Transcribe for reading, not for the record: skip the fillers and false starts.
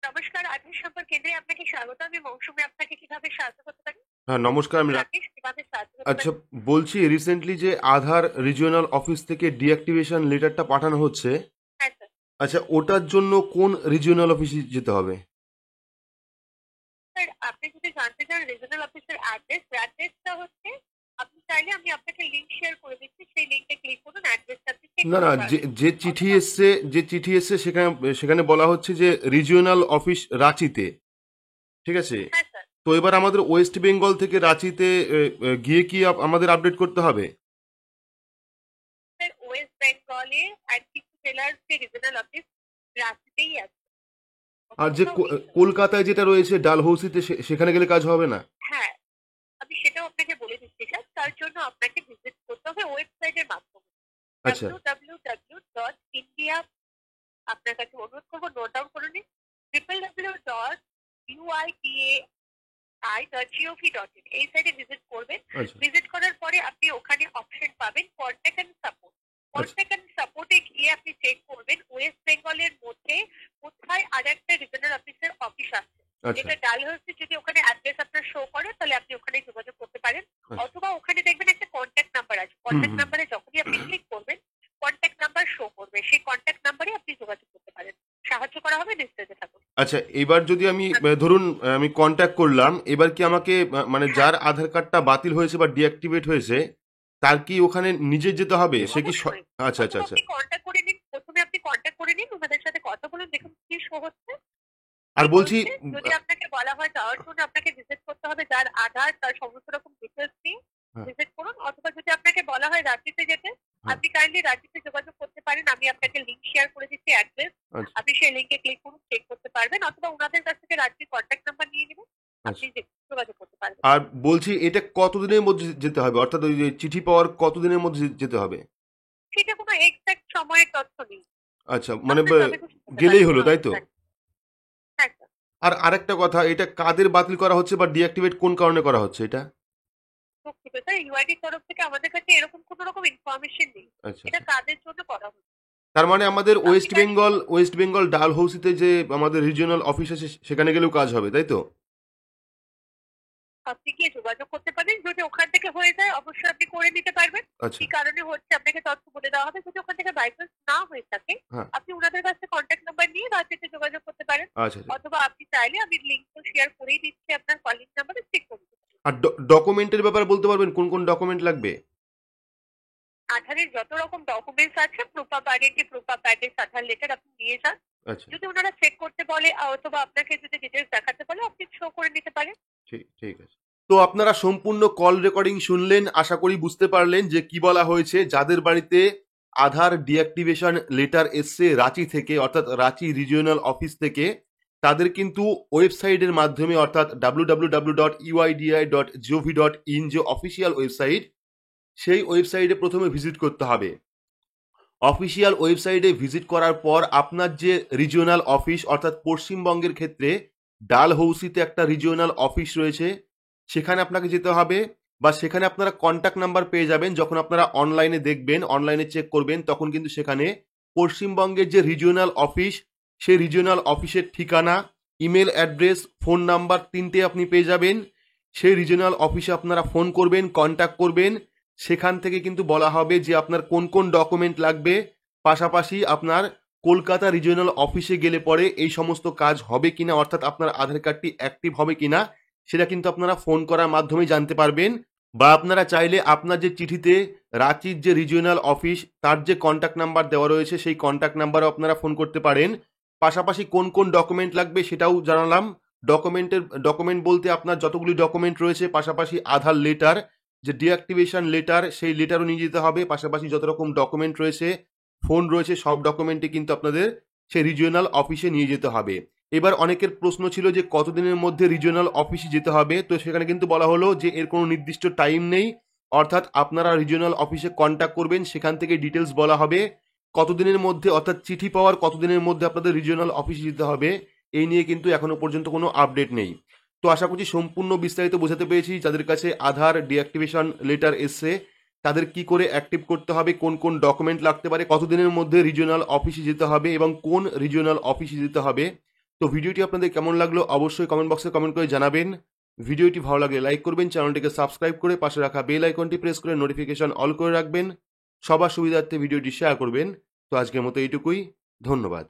নমস্কার, আধার সম্পর্ক কেন্দ্রে আপনাকে স্বাগত। আমি মৌসুমী, আপনাকে কিভাবে সাহায্য করতে পারি? হ্যাঁ, নমস্কার। রাকেশ, কিভাবে সাহায্য করতে আচ্ছা, পারি? বলছি রিসেন্টলি যে আধার রিজিওনাল অফিস থেকে ডিঅ্যাক্টিভেশন লেটারটা পাঠানো হচ্ছে। হ্যাঁ স্যার। আচ্ছা, ওটার জন্য কোন রিজিওনাল অফিসে যেতে হবে? স্যার, আপনি যদি জানতে চান রিজনাল অফিসের অ্যাড্রেসটা হচ্ছে, আপনি চাইলে আমি আপনাকে লিংক শেয়ার করে দিচ্ছি, সেই লিংকে ক্লিক করুন, অ্যাড্রেসটা আপনি চেক না, না, করতে যে পারবেন। যে চিঠি অথবা এসছে যে চিঠি এসছে সেখানে সেখানে বলা হচ্ছে যে রিজিওনাল অফিস রাঁচিতে। ঠিক আছে। হ্যাঁ স্যার। তো এবার আমাদের ওয়েস্ট বেঙ্গল থেকে রাঁচিতে গিয়ে কি আমাদের আপডেট করতে হবে? স্যার, ওয়েস্ট বেঙ্গলে আর কিছু জেলার যে রিজনাল অফিস রাঁচিতেই আছে, অন্য আর যে কোথাও নেই স্যার। কলকাতায় যেটা রয়েছে ডালহৌসিতে, সেখানে গেলে কাজ হবে না? হ্যাঁ, আমি সেটাও আপনাকে বলে দিচ্ছি স্যার। তার জন্য আপনাকে ভিজিট করতে হবে ওয়েবসাইটের মাধ্যমে। আচ্ছা, www.india, আপনার কাছে অনুরোধ করবো নোট ডাউন করে নিন। www.uidai.gov.in এই সাইটে ভিজিট করবেন। আচ্ছা, ভিজিট করার পরে আপনি ওখানে অপশন পাবেন কন্ট্যাক্ট এন্ড সাপোর্ট। আচ্ছা, কন্ট্যাক্ট এন্ড সাপোর্টে গিয়ে আপনি চেক করবেন ওয়েস্ট বেঙ্গলের মধ্যে কোথায় আর একটা রিজনাল অফিসের অফিস আছে। আচ্ছা, যেটা ডালহৌসি, যদি ওখানে অ্যাড্রেস আপনার শো করে তাহলে আপনি ওখানে যোগাযোগ করতে পারেন। আচ্ছা। অথবা ওখানে দেখবেন একটা কন্ট্যাক্ট নাম্বার আছে, হুম, কন্ট্যাক্ট হুম। নাম্বারে যখনই আপনি ক্লিক করবেন কন্ট্যাক্ট নাম্বার শো করবে, সেই কন্ট্যাক্ট নাম্বারে আপনি যোগাযোগ করতে পারেন। সাহায্য করা হবে, নিশ্চিত থাকুন। আচ্ছা, এবার যদি আমি ধরুন আমি কন্ট্যাক্ট করলাম, এবার কি আমাকে মানে হ্যাঁ, যার আধার কার্ডটা বাতিল হয়েছে বা ডিঅ্যাক্টিভেট হয়েছে, তার কি ওখানে নিজে যেতে হবে? সে কি অবশ্যই। আচ্ছা, আচ্ছা, অথবা আচ্ছা। আপনি কন্ট্যাক্ট করে নিন, প্রথমে আপনি কন্ট্যাক্ট করে নিন, ওনাদের সাথে কথা বলুন, দেখুন কি শো হচ্ছে, আর কি বলছি বলছে। যদি আপনাকে বলা হয় যাওয়ার জন্য আপনাকে ভিজিট করতে হবে, যার আধার তার সমস্ত রকম ডিটেলস নিয়ে হ্যাঁ, ভিজিট করুন। অথবা যদি আপনাকে বলা হয় রাঁচিতে যেতে, হ্যাঁ, আপনি কাইন্ডলি রাঁচিতে যোগাযোগ করতে পারেন। আমি আপনাকে লিংক শেয়ার করে দিচ্ছি, অ্যাড্রেস। আচ্ছা, আপনি সেই লিংকে ক্লিক করুন, চেক করতে পারবেন। অথবা ওনাদের কাছ থেকে রাঁচির কন্ট্যাক্ট নাম্বার নিয়ে নেবেন, আপনি আচ্ছা। যোগাযোগ করতে পারবেন। আর বলছি এটা কতদিনের মধ্যে যেতে হবে, অর্থাৎ ওই যে চিঠি পাওয়ার কতদিনের মধ্যে যেতে হবে? সেটা কোনো এক্সাক্ট সময়ের তথ্য নেই, আচ্ছা, মানে আপনার যবে খুশি যেতে পারেন, গেলেই হলো, কোনো তাই তো? অসুবিধা নেই। হ্যাঁ স্যার। আর আরেকটা কথা, এটা কাদের বাতিল করা হচ্ছে বা ডিঅ্যাক্টিভেট কোন কারণে করা হচ্ছে এটা? দুঃখিত স্যার, ইউআইডির তরফ থেকে আমাদের কাছে এরকম কোনো রকম ইনফরমেশন নেই আচ্ছা, এটা আচ্ছা। কাদের জন্য করা হচ্ছে। তার মানে আমাদের আপনি কাইন্ডলি ওয়েস্ট বেঙ্গল ডালহৌসিতে যে আমাদের রিজিওনাল অফিস আছে সেখানে গেলেও কাজ হবে, তাই তো? আপনি গিয়ে যোগাযোগ করতে পারেন। যদি ওখান থেকে হয়ে যায় অবশ্যই আপনি করে নিতে পারবেন। আচ্ছা, কি কারণে হচ্ছে আপনাকে তথ্য বলে দেওয়া হবে। যদি ওখান থেকে বাই চান্স না হয়ে থাকে, হ্যাঁ, আপনি ওনাদের কাছে কন্ট্যাক্ট নাম্বার নিয়ে রাজ্যতে যোগাযোগ করতে পারেন। আচ্ছা, আচ্ছা। অথবা আপনি চাইলে আমি লিঙ্ক তো শেয়ার করেই দিচ্ছি আপনার কলিং নাম্বারে, চেক করে নিতে পারেন। আর ডকুমেন্টের ব্যাপারে বলতে পারবেন কোন কোন ডকুমেন্ট লাগবে? আধারের যত রকম ডকুমেন্টস আছে, proof of identity, proof of address, Aadhaar letter আপনি নিয়ে যান। আচ্ছা, যদি ওনারা চেক করতে বলে অথবা আপনাকে যদি ডিটেলস দেখাতে বলে, আপনি শো করে নিতে পারেন। ঠিক ঠিক আছে। তো আপনারা সম্পূর্ণ কল রেকর্ডিং শুনলেন, আশা করি বুঝতে পারলেন যে কি বলা হয়েছে। যাদের বাড়িতে আধার ডিঅ্যাক্টিভেশন লেটার এসছে রাঁচি থেকে, অর্থাৎ রাঁচি রিজিওনাল অফিস থেকে, তাদের কিন্তু ওয়েবসাইটের মাধ্যমে, অর্থাৎ www.uidi.gov.in যে অফিসিয়াল ওয়েবসাইট, সেই ওয়েবসাইটে প্রথমে ভিজিট করতে হবে। অফিসিয়াল ওয়েবসাইটে ভিজিট করার পর আপনার যে রিজিওনাল অফিস, অর্থাৎ পশ্চিমবঙ্গের ক্ষেত্রে ডালহৌসিতে একটা রিজিওনাল অফিস রয়েছে, সেখানে আপনাকে যেতে হবে। বা সেখানে আপনারা কন্ট্যাক্ট নাম্বার পেয়ে যাবেন। যখন আপনারা অনলাইনে দেখবেন, অনলাইনে চেক করবেন, তখন কিন্তু সেখানে পশ্চিমবঙ্গের যে রিজিওনাল অফিস, সেই রিজিওনাল অফিসের ঠিকানা, ইমেল অ্যাড্রেস, ফোন নাম্বার, তিনটে আপনি পেয়ে যাবেন। সেই রিজিওনাল অফিসে আপনারা ফোন করবেন, কন্ট্যাক্ট করবেন। সেখান থেকে কিন্তু বলা হবে যে আপনার কোন কোন ডকুমেন্ট লাগবে। পাশাপাশি আপনার কলকাতা রিজিওনাল অফিসে গেলে পরে এই সমস্ত কাজ হবে কিনা, অর্থাৎ আপনার আধার কার্ডটি অ্যাক্টিভ হবে কিনা, সেটা কিন্তু আপনারা ফোন করার মাধ্যমে জানতে পারবেন। বা আপনারা চাইলে আপনার যে চিঠিতে রাঁচির যে রিজিওনাল অফিস তার যে কন্ট্যাক্ট নাম্বার দেওয়া রয়েছে, সেই কন্ট্যাক্ট নাম্বারও আপনারা ফোন করতে পারেন। পাশাপাশি কোন কোন ডকুমেন্ট লাগবে সেটাও জানালাম। ডকুমেন্ট বলতে আপনার যতগুলি ডকুমেন্ট রয়েছে, পাশাপাশি আধার লেটার, যে ডিঅ্যাক্টিভেশন লেটার, সেই লেটারও নিয়ে যেতে হবে। পাশাপাশি যত রকম ডকুমেন্ট রয়েছে, ফোন রয়েছে, সব ডকুমেন্টই কিন্তু আপনাদের সেই রিজিওনাল অফিসে নিয়ে যেতে হবে। এবার অনেকের প্রশ্ন ছিল যে কতদিনের মধ্যে রিজিওনাল অফিসে যেতে হবে। তো সেখানে কিন্তু বলা হলো যে এর কোনো নির্দিষ্ট টাইম নেই। অর্থাৎ আপনারা রিজিওনাল অফিসে কন্ট্যাক্ট করবেন, সেখান থেকে ডিটেলস বলা হবে কতদিনের মধ্যে, অর্থাৎ চিঠি পাওয়ার কতদিনের মধ্যে আপনাদের রিজিওনাল অফিসে যেতে হবে। এই নিয়ে কিন্তু এখনো পর্যন্ত কোনো আপডেট নেই। তো আশা করছি সম্পূর্ণ বিস্তারিত বোঝাতে পেরেছি। যাদের কাছে আধার ডিঅ্যাক্টিভেশন লেটার এসছে, তাদের কি করে অ্যাক্টিভ করতে হবে, কোন কোন ডকুমেন্ট লাগতে পারে, কতদিনের মধ্যে রিজিওনাল অফিসে যেতে হবে এবং কোন রিজিওনাল অফিসে যেতে হবে, তো ভিডিওটি আপনাদের কেমন লাগলো অবশ্যই কমেন্ট বক্সে কমেন্ট করে জানাবেন। ভিডিওটি ভালো লাগলে লাইক করবেন, চ্যানেলটিকে সাবস্ক্রাইব করে পাশে রাখা বেল আইকনটি প্রেস করে নোটিফিকেশন অল করে রাখবেন। সবার সুবিধার্থে ভিডিওটি শেয়ার করবেন। তো আজকের মতো এইটুকুই, ধন্যবাদ।